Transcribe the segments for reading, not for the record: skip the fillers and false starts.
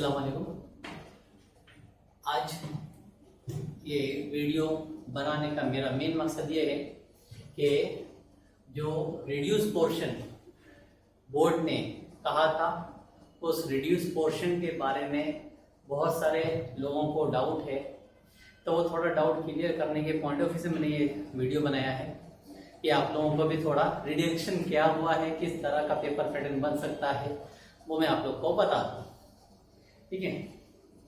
अस्सलाम वालेकुम। आज ये वीडियो बनाने का मेरा मेन मकसद ये है कि जो रिड्यूस पोर्शन बोर्ड ने कहा था उस रिड्यूस पोर्शन के बारे में बहुत सारे लोगों को डाउट है, तो वो थोड़ा डाउट क्लियर करने के पॉइंट ऑफ व्यू से मैंने ये वीडियो बनाया है कि आप लोगों को भी थोड़ा रिडक्शन क्या हुआ है, किस तरह का पेपर पैटर्न बन सकता है, वो मैं आप लोग को बता दूँ। ठीक है,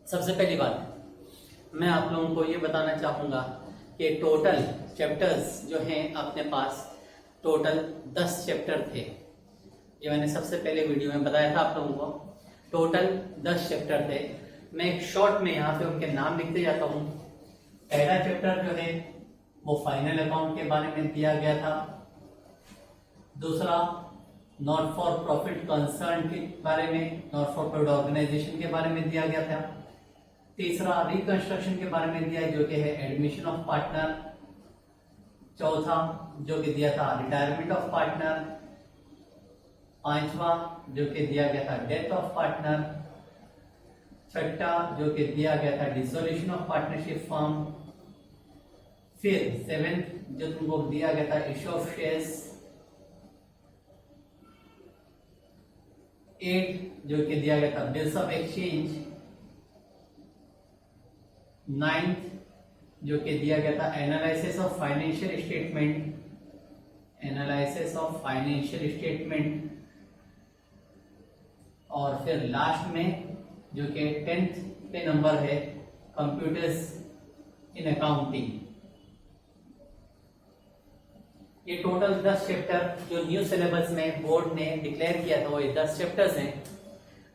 सबसे पहली बात मैं आप लोगों को ये बताना चाहूँगा कि टोटल चैप्टर्स जो हैं अपने पास टोटल 10 चैप्टर थे। ये मैंने सबसे पहले वीडियो में बताया था आप लोगों को, टोटल 10 चैप्टर थे। मैं एक शॉर्ट में यहाँ पे उनके नाम लिखते जाता हूँ। पहला चैप्टर जो है वो फाइनल अकाउंट के बारे में दिया गया था। दूसरा नॉट फॉर प्रॉफिट कंसर्न के बारे में, नॉट फॉर प्रॉफिट ऑर्गेनाइजेशन के बारे में दिया गया था। तीसरा रिकंस्ट्रक्शन के बारे में दिया जो कि है एडमिशन ऑफ पार्टनर। चौथा जो कि दिया था रिटायरमेंट ऑफ पार्टनर। पांचवा जो कि दिया गया था डेथ ऑफ पार्टनर। छठा जो कि दिया गया था डिसोल्यूशन ऑफ पार्टनरशिप फॉर्म। फिर 7th जो तुमको दिया गया था इश्यू ऑफ शेयर्स। 8 जो कि दिया गया था बिल्स ऑफ एक्सचेंज। 9th जो कि दिया गया था analysis of financial statement, analysis of financial statement. और फिर लास्ट में जो कि 10th पे नंबर है कंप्यूटर्स इन अकाउंटिंग। ये टोटल 10 चैप्टर जो न्यू सिलेबस में बोर्ड ने डिक्लेयर किया था वो ये 10 चैप्टर्स हैं।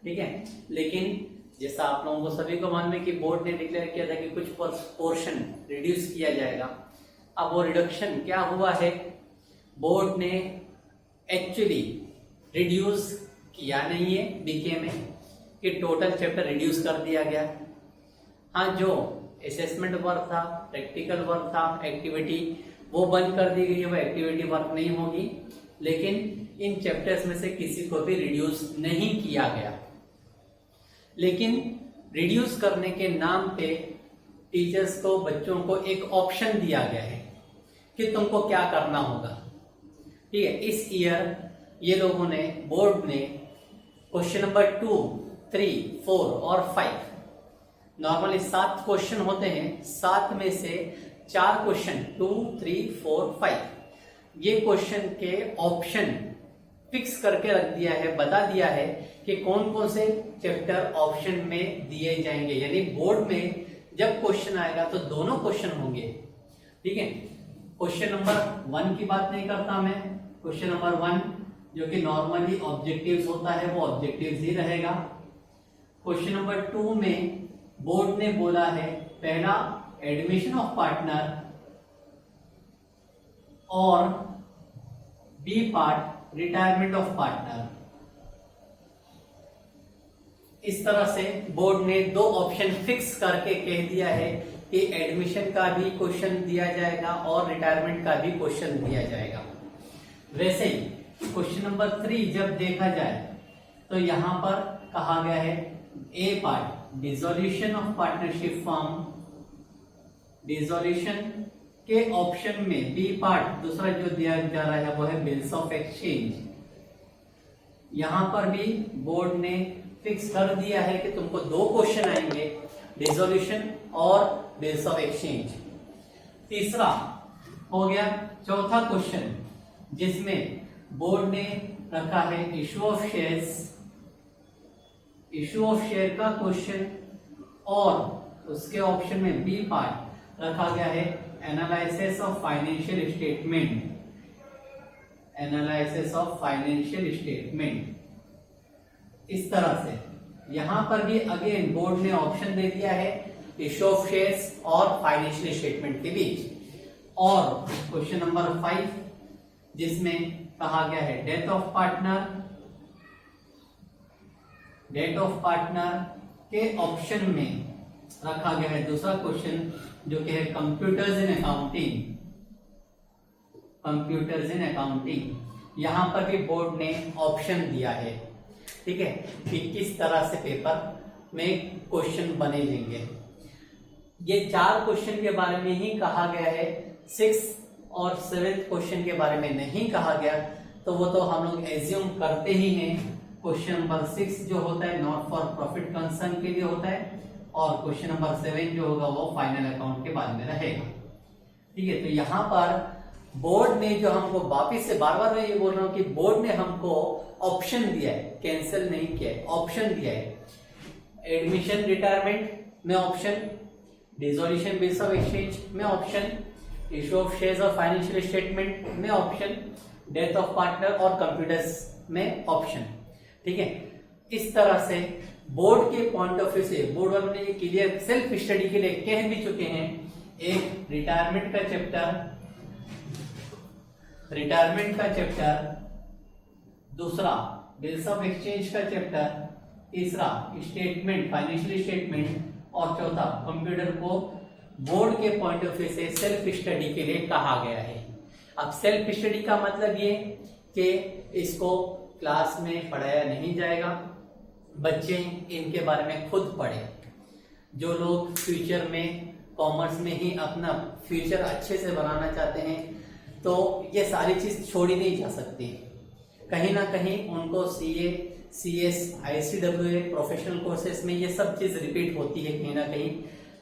ठीक है, लेकिन जैसा आप लोगों को सभी को मालूम है कि बोर्ड ने डिक्लेयर किया था कि कुछ पोर्शन रिड्यूस किया जाएगा। अब वो रिडक्शन क्या हुआ है, बोर्ड ने एक्चुअली रिड्यूस किया नहीं है बीके में कि टोटल चैप्टर रिड्यूस कर दिया गया। हाँ, जो असेसमेंट वर्क था, प्रैक्टिकल वर्क था, एक्टिविटी वो बंद कर दी गई है, वो एक्टिविटी वर्क नहीं होगी। लेकिन इन चैप्टर्स में से किसी को भी रिड्यूस नहीं किया गया। लेकिन रिड्यूस करने के नाम पे टीचर्स को, बच्चों को एक ऑप्शन दिया गया है कि तुमको क्या करना होगा। ठीक है, इस ईयर ये लोगों ने, बोर्ड ने क्वेश्चन नंबर 2, 3, 4 और 5 नॉर्मली 7 क्वेश्चन होते हैं, 7 में से 4 क्वेश्चन 2, 3, 4, 5 ये क्वेश्चन के ऑप्शन फिक्स करके रख दिया है, बता दिया है कि कौन कौन से चैप्टर ऑप्शन में दिए जाएंगे। यानी बोर्ड में जब क्वेश्चन आएगा तो दोनों क्वेश्चन होंगे। ठीक है, क्वेश्चन नंबर 1 की बात नहीं करता मैं। क्वेश्चन नंबर 1 जो कि नॉर्मली ऑब्जेक्टिव्स होता है वो ऑब्जेक्टिव्स ही रहेगा। क्वेश्चन नंबर 2 में बोर्ड ने बोला है पहला एडमिशन ऑफ पार्टनर और B part retirement of partner. इस तरह से बोर्ड ने 2 ऑप्शन फिक्स करके कह दिया है कि एडमिशन का भी क्वेश्चन दिया जाएगा और रिटायरमेंट का भी क्वेश्चन दिया जाएगा। वैसे ही क्वेश्चन नंबर 3 जब देखा जाए तो यहां पर कहा गया है A part dissolution of partnership form. Dissolution के ऑप्शन में बी पार्ट दूसरा जो दिया जा रहा है वो है बिल्स ऑफ एक्सचेंज। यहां पर भी बोर्ड ने फिक्स कर दिया है कि तुमको 2 क्वेश्चन आएंगे, डिसोल्यूशन और बिल्स ऑफ एक्सचेंज। तीसरा हो गया चौथा क्वेश्चन जिसमें बोर्ड ने रखा है issue of shares. Issue of share का क्वेश्चन और उसके ऑप्शन में बी पार्ट रखा गया है analysis of financial statement. Analysis of financial statement. इस तरह से यहां पर भी अगेन बोर्ड ने ऑप्शन दे दिया है इश्यू ऑफ शेयर्स और फाइनेंशियल स्टेटमेंट के बीच। और क्वेश्चन नंबर 5 जिसमें कहा गया है death of partner. Death of partner के ऑप्शन में रखा गया है दूसरा क्वेश्चन जो कि है computers in accounting. Computers in accounting यहां पर भी बोर्ड ने ऑप्शन दिया है। ठीक है, कि किस तरह से पेपर में क्वेश्चन बने लेंगे। ये 4 क्वेश्चन के बारे में ही कहा गया है, 6 और 7 क्वेश्चन के बारे में नहीं कहा गया, तो वो तो हम लोग एज्यूम करते ही हैं। क्वेश्चन नंबर 6 जो होता है नॉट फॉर प्रॉफिट कंसर्न के लिए होता है, और क्वेश्चन नंबर 7 जो होगा वो फाइनल अकाउंट के बारे में रहेगा। ठीक है, तो यहाँ पर बोर्ड ने जो हमको, वापिस से बार बार मैं ये बोल रहा हूँ कि बोर्ड ने हमको ऑप्शन दिया है, कैंसिल नहीं किया है, ऑप्शन दिया है। एडमिशन रिटायरमेंट में option, dissolution bills of exchange में ऑप्शन, इशू ऑफ शेयर्स और फाइनेंशियल स्टेटमेंट में ऑप्शन, डेथ ऑफ पार्टनर और कंप्यूटर्स में ऑप्शन। ठीक है, इस तरह से बोर्ड के पॉइंट ऑफ व्यू से बोर्ड वालों ने ये क्लियर सेल्फ स्टडी के लिए कह भी चुके हैं। एक रिटायरमेंट का चैप्टर, दूसरा बिल्स ऑफ एक्सचेंज का चैप्टर, तीसरा स्टेटमेंट, फाइनेंशियल स्टेटमेंट, और चौथा कंप्यूटर को बोर्ड के पॉइंट ऑफ व्यू से सेल्फ स्टडी के लिए कहा गया है। अब सेल्फ स्टडी का मतलब ये कि इसको क्लास में पढ़ाया नहीं जाएगा, बच्चे इनके बारे में खुद पढ़े। जो लोग फ्यूचर में कॉमर्स में ही अपना फ्यूचर अच्छे से बनाना चाहते हैं, तो ये सारी चीज छोड़ी नहीं जा सकती। कहीं ना कहीं उनको CA, CS, ICWA professional courses में ये सब चीज रिपीट होती है, कहीं ना कहीं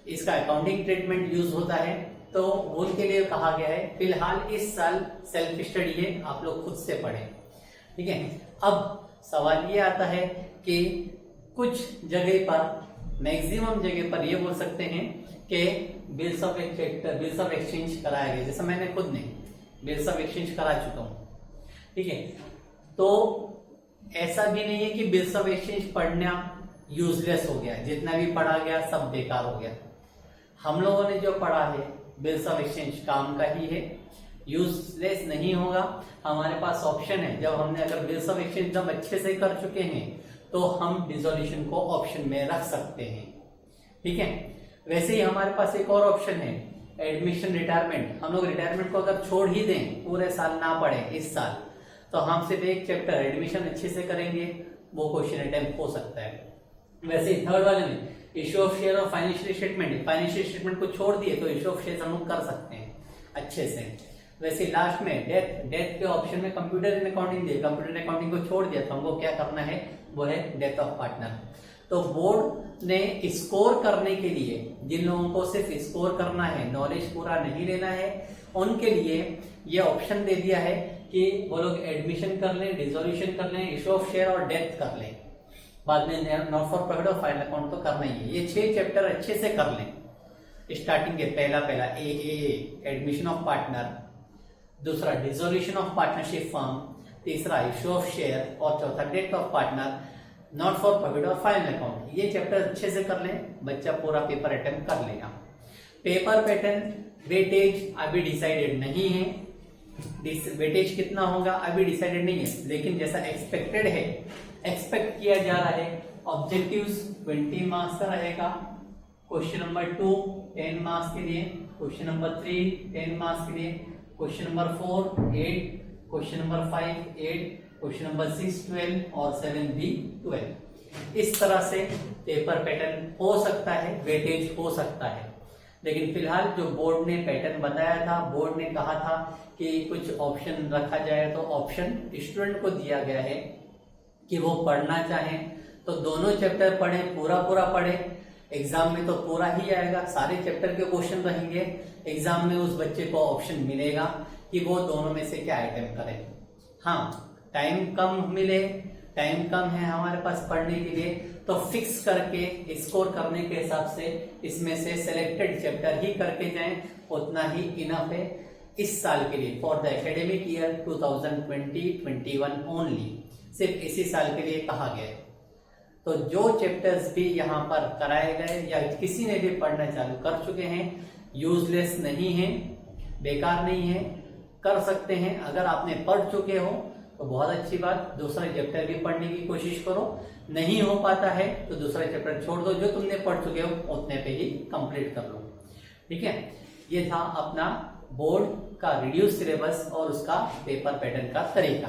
इसका अकाउंटिंग ट्रीटमेंट यूज होता है, तो उनके लिए कहा गया है फिलहाल इस साल सेल्फ स्टडी है, आप लोग खुद से पढ़ें। ठीक है, अब सवाल ये आता है कि कुछ जगह पर, मैक्सिमम जगह पर ये बोल सकते हैं कि बिल्स ऑफ एक्सचेंज कराया गया, जैसा मैंने खुद ने बिल्स ऑफ एक्सचेंज करा चुका हूं। ठीक है, तो ऐसा भी नहीं है कि बिल्स ऑफ एक्सचेंज पढ़ना यूजलेस हो गया, जितना भी पढ़ा गया सब बेकार हो गया। हम लोगों ने जो पढ़ा है बिल्स ऑफ एक्सचेंज काम का ही है, यूजलेस नहीं होगा। हमारे पास ऑप्शन है, जब हमने अगर बिल्स ऑफ एक्सचेंज एकदम अच्छे से कर चुके हैं तो हम डिसोल्यूशन को ऑप्शन में रख सकते हैं। ठीक है, वैसे ही हमारे पास एक और ऑप्शन है एडमिशन रिटायरमेंट। हम लोग रिटायरमेंट को अगर छोड़ ही दें, पूरे साल ना पढ़े इस साल, तो हम सिर्फ एक चैप्टर एडमिशन अच्छे से करेंगे, वो क्वेश्चन अटेम्प्ट हो सकता है। वैसे ही थर्ड वाले में इशू ऑफ शेयर और फाइनेंशियल स्टेटमेंट को छोड़ दिए तो इशू ऑफ शेयर हम लोग कर सकते हैं अच्छे से। वैसे लास्ट में डेथ के ऑप्शन में कंप्यूटर इन अकाउंटिंग दिए, कंप्यूटर इन अकाउंटिंग को छोड़ दिया तो हमको क्या करना है, वो है डेथ ऑफ पार्टनर। तो बोर्ड ने स्कोर करने के लिए, जिन लोगों को सिर्फ स्कोर करना है, नॉलेज पूरा नहीं लेना है, उनके लिए ये ऑप्शन दे दिया है कि वो लोग एडमिशन कर लें, डिसोल्यूशन कर लें, इशू ऑफ शेयर और डेथ कर लें। बाद में नॉट फॉर प्रॉफिट और फाइनल अकाउंट तो करना ही है। ये 6 चैप्टर अच्छे से कर लें। स्टार्टिंग के पहला ए एडमिशन ऑफ पार्टनर, दूसरा डिसोल्यूशन ऑफ पार्टनरशिप फर्म, तीसरा इशू ऑफ शेयर और चौथा death of partner, not for profit और फाइनल अकाउंट। ये चैप्टर अच्छे से कर लें, बच्चा पूरा पेपर अटेम्प्ट कर लेगा। पेपर पैटर्न वेटेज अभी डिसाइडेड नहीं है, वेटेज कितना होगा अभी डिसाइडेड नहीं है, लेकिन जैसा एक्सपेक्टेड है, एक्सपेक्ट किया जा रहा है, ऑब्जेक्टिव्स 20 मार्क्स का रहेगा। क्वेश्चन नंबर 2 10 मार्क्स के लिए, क्वेश्चन नंबर 3 10 मार्क्स के लिए, question number 4 8, question number 5 8, question number 6 12 और 7 भी 12। इस तरह से पेपर पैटर्न हो सकता है, वेटेज हो सकता है। लेकिन फिलहाल जो बोर्ड ने पैटर्न बताया था, बोर्ड ने कहा था कि कुछ ऑप्शन रखा जाए, तो ऑप्शन स्टूडेंट को दिया गया है कि वो पढ़ना चाहें तो दोनों चैप्टर पढ़ें, पूरा पढ़ें। एग्जाम में तो पूरा ही आएगा, सारे चैप्टर के क्वेश्चन रहेंगे। एग्जाम में उस बच्चे को ऑप्शन मिलेगा कि वो दोनों में से क्या अटेम्प्ट करे। हाँ, टाइम कम मिले, टाइम कम है हमारे पास पढ़ने के लिए, तो फिक्स करके स्कोर करने के हिसाब से इसमें से सिलेक्टेड चैप्टर ही करके जाएं, उतना ही इनफ है इस साल के लिए, for the academic year 2020-21 only. सिर्फ इसी साल के लिए कहा गया है। तो जो चैप्टर्स भी यहाँ पर कराए गए या किसी ने भी पढ़ना चालू कर चुके हैं, यूजलेस नहीं है, बेकार नहीं है, कर सकते हैं। अगर आपने पढ़ चुके हो तो बहुत अच्छी बात, दूसरा चैप्टर भी पढ़ने की कोशिश करो। नहीं हो पाता है तो दूसरा चैप्टर छोड़ दो, जो तुमने पढ़ चुके हो उतने पे ही कंप्लीट कर लो। ठीक है, ये था अपना बोर्ड का रिड्यूस सिलेबस और उसका पेपर पैटर्न का तरीका।